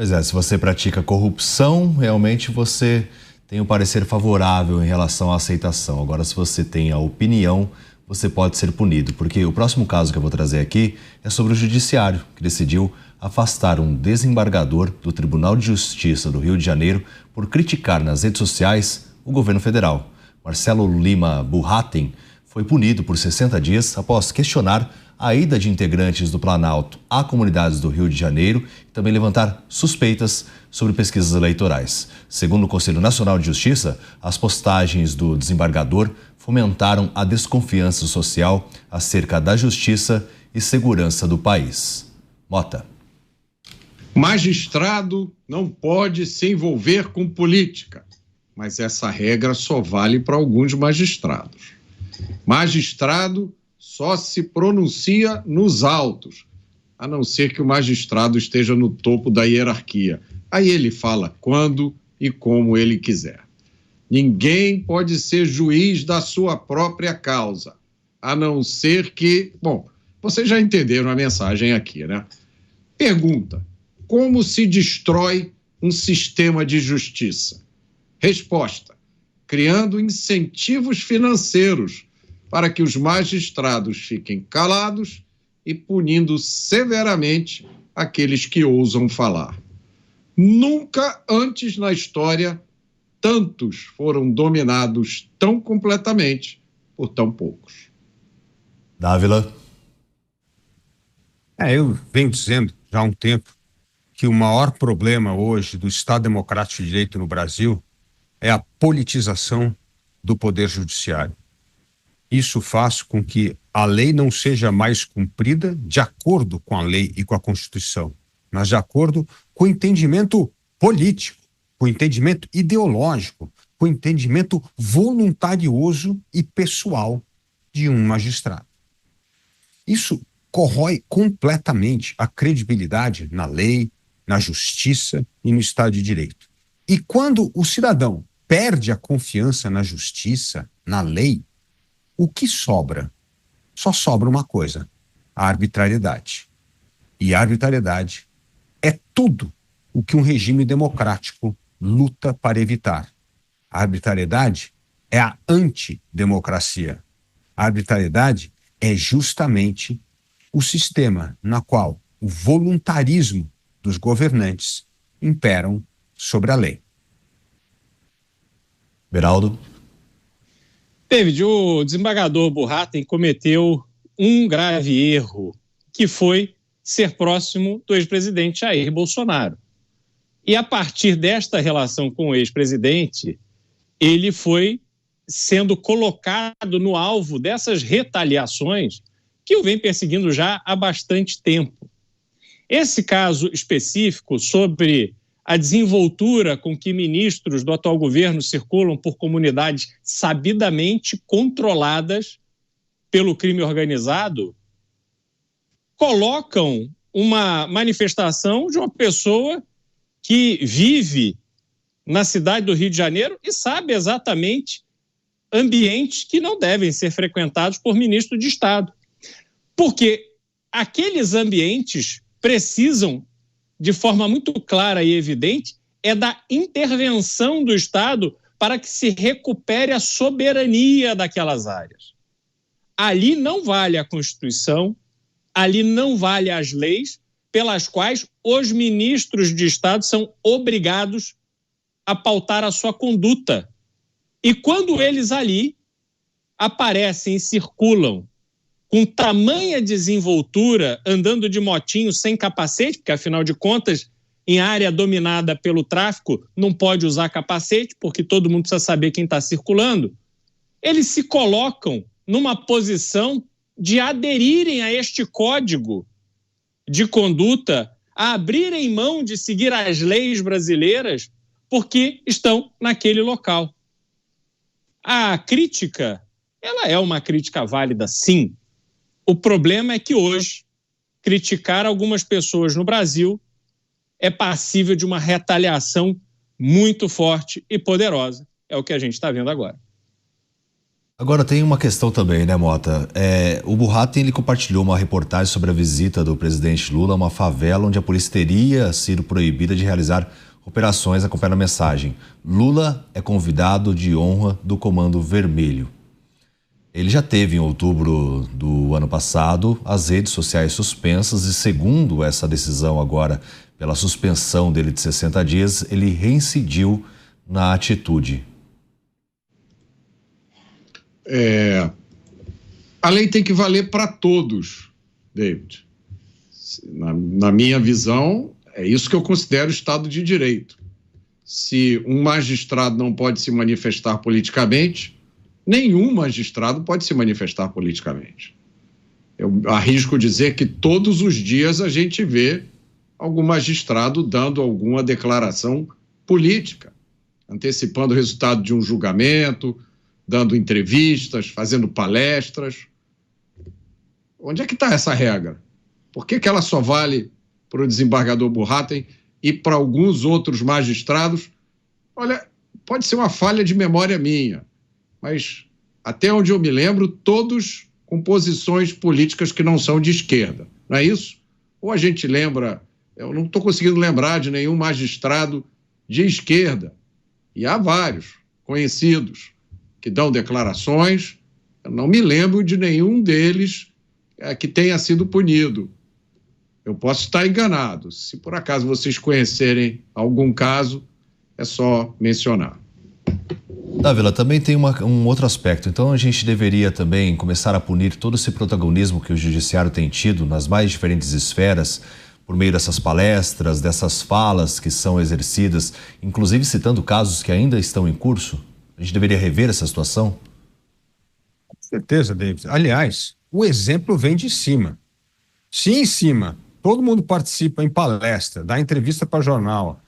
Pois é, se você pratica corrupção, realmente você tem um parecer favorável em relação à aceitação. Agora, se você tem a opinião, você pode ser punido, porque o próximo caso que eu vou trazer aqui é sobre o Judiciário, que decidiu afastar um desembargador do Tribunal de Justiça do Rio de Janeiro por criticar nas redes sociais o governo federal. Marcelo Lima Burratem foi punido por 60 dias após questionar a ida de integrantes do Planalto a comunidades do Rio de Janeiro e também levantar suspeitas sobre pesquisas eleitorais. Segundo o Conselho Nacional de Justiça, as postagens do desembargador fomentaram a desconfiança social acerca da justiça e segurança do país. Mota. Magistrado não pode se envolver com política, mas essa regra só vale para alguns magistrados. Magistrado só se pronuncia nos autos, a não ser que o magistrado esteja no topo da hierarquia. Aí ele fala quando e como ele quiser. Ninguém pode ser juiz da sua própria causa, a não ser que... Bom, vocês já entenderam a mensagem aqui, né? Pergunta: como se destrói um sistema de justiça? Resposta: criando incentivos financeiros para que os magistrados fiquem calados e punindo severamente aqueles que ousam falar. Nunca antes na história tantos foram dominados tão completamente por tão poucos. Dávila. Eu venho dizendo já há um tempo que o maior problema hoje do Estado Democrático de Direito no Brasil é a politização do Poder Judiciário. Isso faz com que a lei não seja mais cumprida de acordo com a lei e com a Constituição, mas de acordo com o entendimento político, com o entendimento ideológico, com o entendimento voluntarioso e pessoal de um magistrado. Isso corrói completamente a credibilidade na lei, na justiça e no Estado de Direito. E quando o cidadão perde a confiança na justiça, na lei, o que sobra? Só sobra uma coisa: a arbitrariedade. E a arbitrariedade é tudo o que um regime democrático luta para evitar. A arbitrariedade é a antidemocracia. A arbitrariedade é justamente o sistema na qual o voluntarismo dos governantes imperam sobre a lei. Beraldo. David, o desembargador Burratem cometeu um grave erro, que foi ser próximo do ex-presidente Jair Bolsonaro. E a partir desta relação com o ex-presidente, ele foi sendo colocado no alvo dessas retaliações que o vem perseguindo já há bastante tempo. Esse caso específico sobre a desenvoltura com que ministros do atual governo circulam por comunidades sabidamente controladas pelo crime organizado, colocam uma manifestação de uma pessoa que vive na cidade do Rio de Janeiro e sabe exatamente ambientes que não devem ser frequentados por ministro de Estado. Porque aqueles ambientes precisam, de forma muito clara e evidente, é da intervenção do Estado para que se recupere a soberania daquelas áreas. Ali não vale a Constituição, ali não vale as leis pelas quais os ministros de Estado são obrigados a pautar a sua conduta. E quando eles ali aparecem e circulam com tamanha desenvoltura, andando de motinho sem capacete, porque afinal de contas, em área dominada pelo tráfico, não pode usar capacete, porque todo mundo precisa saber quem está circulando, eles se colocam numa posição de aderirem a este código de conduta, a abrirem mão de seguir as leis brasileiras, porque estão naquele local. A crítica, ela é uma crítica válida, sim. O problema é que hoje, criticar algumas pessoas no Brasil é passível de uma retaliação muito forte e poderosa. É o que a gente está vendo agora. Agora tem uma questão também, né, Mota? O Burratem, ele compartilhou uma reportagem sobre a visita do presidente Lula a uma favela onde a polícia teria sido proibida de realizar operações. Acompanha a mensagem: Lula é convidado de honra do Comando Vermelho. Ele já teve, em outubro do ano passado, as redes sociais suspensas e, segundo essa decisão agora, pela suspensão dele de 60 dias, ele reincidiu na atitude. A lei tem que valer para todos, David. Na minha visão, é isso que eu considero Estado de Direito. Se um magistrado não pode se manifestar politicamente, nenhum magistrado pode se manifestar politicamente. Eu arrisco dizer que todos os dias a gente vê algum magistrado dando alguma declaração política, antecipando o resultado de um julgamento, dando entrevistas, fazendo palestras. Onde é que está essa regra? Por que ela só vale para o desembargador Burratem e para alguns outros magistrados? Olha, pode ser uma falha de memória minha, mas até onde eu me lembro, todos com posições políticas que não são de esquerda, não é isso? Ou a gente lembra, eu não estou conseguindo lembrar de nenhum magistrado de esquerda, e há vários conhecidos que dão declarações, eu não me lembro de nenhum deles que tenha sido punido. Eu posso estar enganado. Se por acaso vocês conhecerem algum caso, é só mencionar. Dávila, também tem um outro aspecto. Então a gente deveria também começar a punir todo esse protagonismo que o judiciário tem tido nas mais diferentes esferas, por meio dessas palestras, dessas falas que são exercidas, inclusive citando casos que ainda estão em curso? A gente deveria rever essa situação? Com certeza, David. Aliás, o exemplo vem de cima. Se em cima todo mundo participa em palestra, dá entrevista para jornal,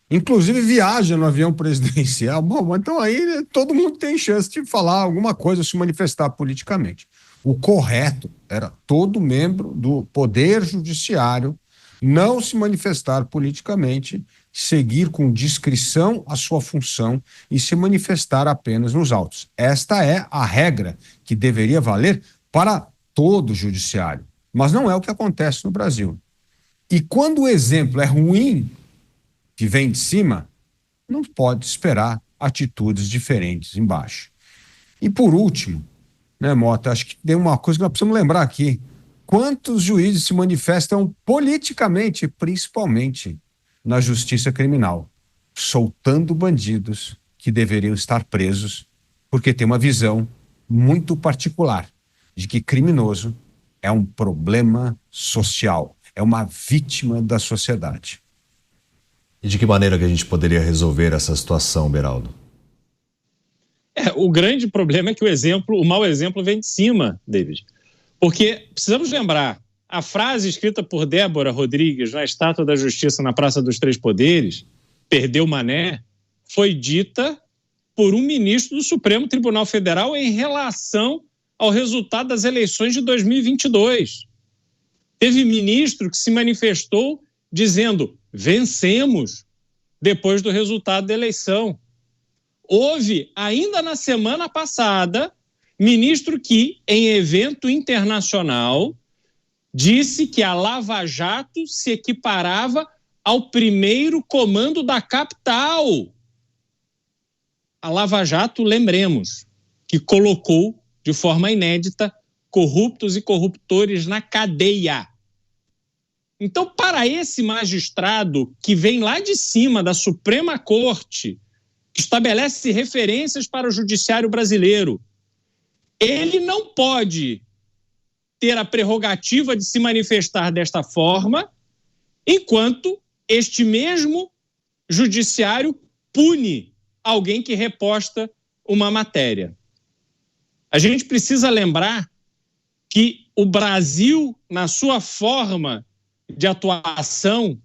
inclusive viaja no avião presidencial, bom, então aí todo mundo tem chance de falar alguma coisa, se manifestar politicamente. O correto era todo membro do Poder Judiciário não se manifestar politicamente, seguir com discrição a sua função e se manifestar apenas nos autos. Esta é a regra que deveria valer para todo o judiciário, mas não é o que acontece no Brasil. E quando o exemplo é ruim, que vem de cima, não pode esperar atitudes diferentes embaixo. E por último, né, Mota, acho que tem uma coisa que nós precisamos lembrar aqui. Quantos juízes se manifestam politicamente, principalmente na justiça criminal, soltando bandidos que deveriam estar presos, porque tem uma visão muito particular de que criminoso é um problema social, é uma vítima da sociedade. E de que maneira que a gente poderia resolver essa situação, Beraldo? O grande problema é que o mau exemplo vem de cima, David. Porque precisamos lembrar, a frase escrita por Débora Rodrigues na Estátua da Justiça na Praça dos Três Poderes, perdeu Mané, foi dita por um ministro do Supremo Tribunal Federal em relação ao resultado das eleições de 2022. Teve ministro que se manifestou dizendo: vencemos depois do resultado da eleição. Houve, ainda na semana passada, ministro que, em evento internacional, disse que a Lava Jato se equiparava ao primeiro comando da capital. A Lava Jato, lembremos, que colocou, de forma inédita, corruptos e corruptores na cadeia. Então, para esse magistrado que vem lá de cima da Suprema Corte, que estabelece referências para o judiciário brasileiro, ele não pode ter a prerrogativa de se manifestar desta forma, enquanto este mesmo judiciário pune alguém que reposta uma matéria. A gente precisa lembrar que o Brasil, na sua forma de atuação,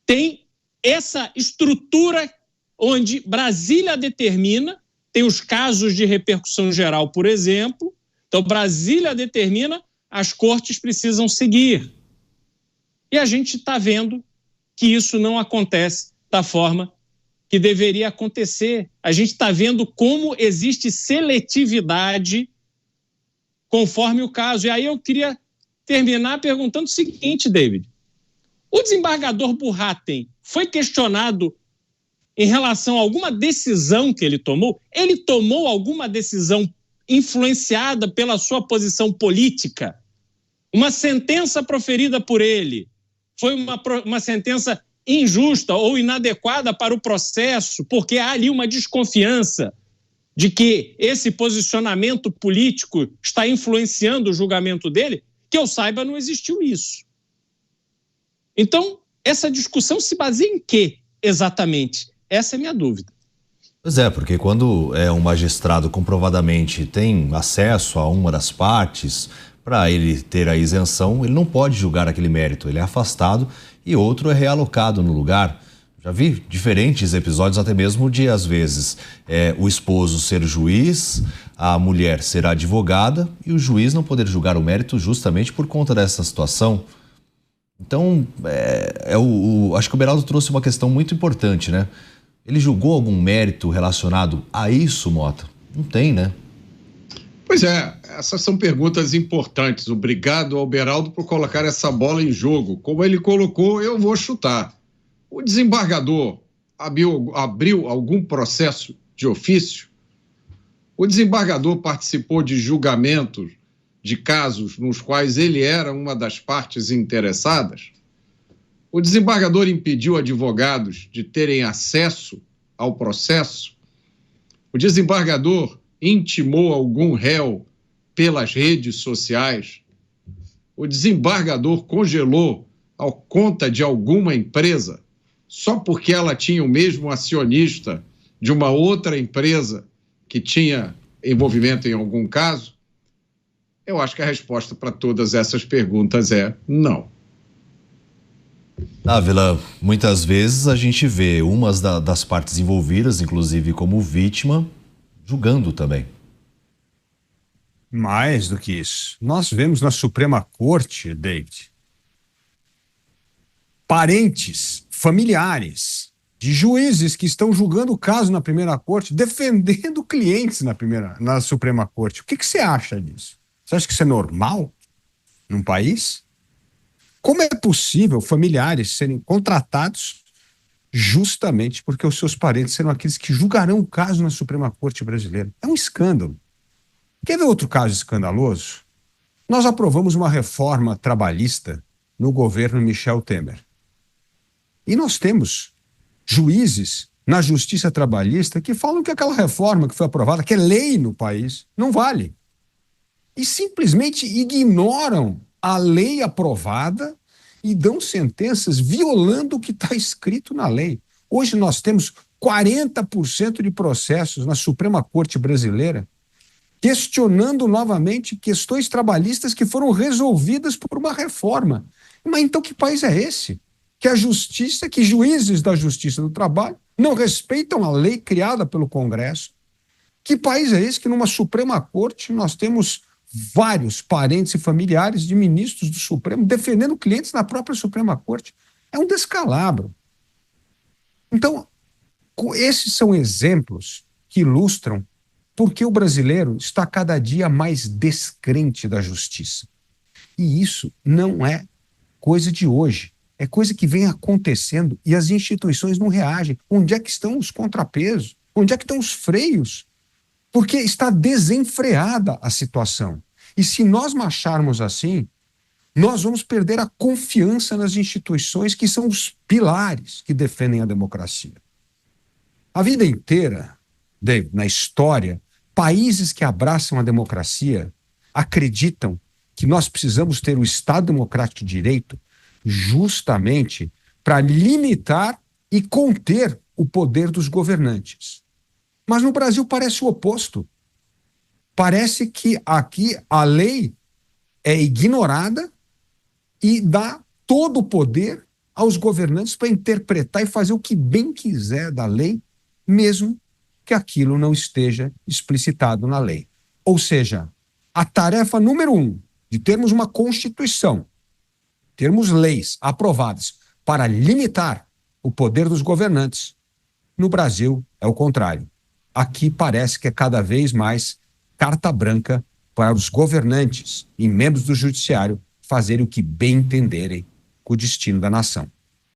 tem essa estrutura onde Brasília determina, tem os casos de repercussão geral, por exemplo. Então, Brasília determina, as cortes precisam seguir. E a gente está vendo que isso não acontece da forma que deveria acontecer. A gente está vendo como existe seletividade conforme o caso. E aí eu queria terminar perguntando o seguinte, David. O desembargador Burratem foi questionado em relação a alguma decisão que ele tomou? Ele tomou alguma decisão influenciada pela sua posição política? Uma sentença proferida por ele foi uma sentença injusta ou inadequada para o processo, porque há ali uma desconfiança de que esse posicionamento político está influenciando o julgamento dele? Que eu saiba, não existiu isso. Então, essa discussão se baseia em quê, exatamente? Essa é a minha dúvida. Pois é, porque quando um magistrado comprovadamente tem acesso a uma das partes, para ele ter a isenção, ele não pode julgar aquele mérito, ele é afastado e outro é realocado no lugar. Já vi diferentes episódios, até mesmo de, às vezes, o esposo ser juiz, a mulher ser advogada e o juiz não poder julgar o mérito justamente por conta dessa situação. Então, acho que o Beraldo trouxe uma questão muito importante, né? Ele julgou algum mérito relacionado a isso, Mota? Não tem, né? Pois é, essas são perguntas importantes. Obrigado ao Beraldo por colocar essa bola em jogo. Como ele colocou, eu vou chutar. O desembargador abriu algum processo de ofício? O desembargador participou de julgamentos de casos nos quais ele era uma das partes interessadas? O desembargador impediu advogados de terem acesso ao processo? O desembargador intimou algum réu pelas redes sociais? O desembargador congelou a conta de alguma empresa só porque ela tinha o mesmo acionista de uma outra empresa que tinha envolvimento em algum caso? Eu acho que a resposta para todas essas perguntas é não. Ávila, muitas vezes a gente vê umas das partes envolvidas, inclusive como vítima, julgando também. Mais do que isso. Nós vemos na Suprema Corte, David, parentes, familiares de juízes que estão julgando o caso na primeira corte, defendendo clientes na Suprema Corte. O que você acha disso? Você acha que isso é normal num país? Como é possível familiares serem contratados justamente porque os seus parentes serão aqueles que julgarão o caso na Suprema Corte brasileira? É um escândalo. Quer ver outro caso escandaloso? Nós aprovamos uma reforma trabalhista no governo Michel Temer. E nós temos juízes na justiça trabalhista que falam que aquela reforma que foi aprovada, que é lei no país, não vale. E simplesmente ignoram a lei aprovada e dão sentenças violando o que está escrito na lei. Hoje nós temos 40% de processos na Suprema Corte brasileira questionando novamente questões trabalhistas que foram resolvidas por uma reforma. Mas então que país é esse? Que a justiça, que juízes da Justiça do Trabalho não respeitam a lei criada pelo Congresso? Que país é esse que numa Suprema Corte nós temos vários parentes e familiares de ministros do Supremo defendendo clientes na própria Suprema Corte? É um descalabro. Então, esses são exemplos que ilustram porque o brasileiro está cada dia mais descrente da justiça. E isso não é coisa de hoje. É coisa que vem acontecendo e as instituições não reagem. Onde é que estão os contrapesos? Onde é que estão os freios? Porque está desenfreada a situação. E se nós marcharmos assim, nós vamos perder a confiança nas instituições que são os pilares que defendem a democracia. A vida inteira, David, na história, países que abraçam a democracia acreditam que nós precisamos ter o Estado Democrático de Direito justamente para limitar e conter o poder dos governantes. Mas no Brasil parece o oposto. Parece que aqui a lei é ignorada e dá todo o poder aos governantes para interpretar e fazer o que bem quiser da lei, mesmo que aquilo não esteja explicitado na lei. Ou seja, a tarefa número 1 de termos uma Constituição, termos leis aprovadas para limitar o poder dos governantes, No Brasil, é o contrário. Aqui parece que é cada vez mais carta branca para os governantes e membros do judiciário fazerem o que bem entenderem com o destino da nação.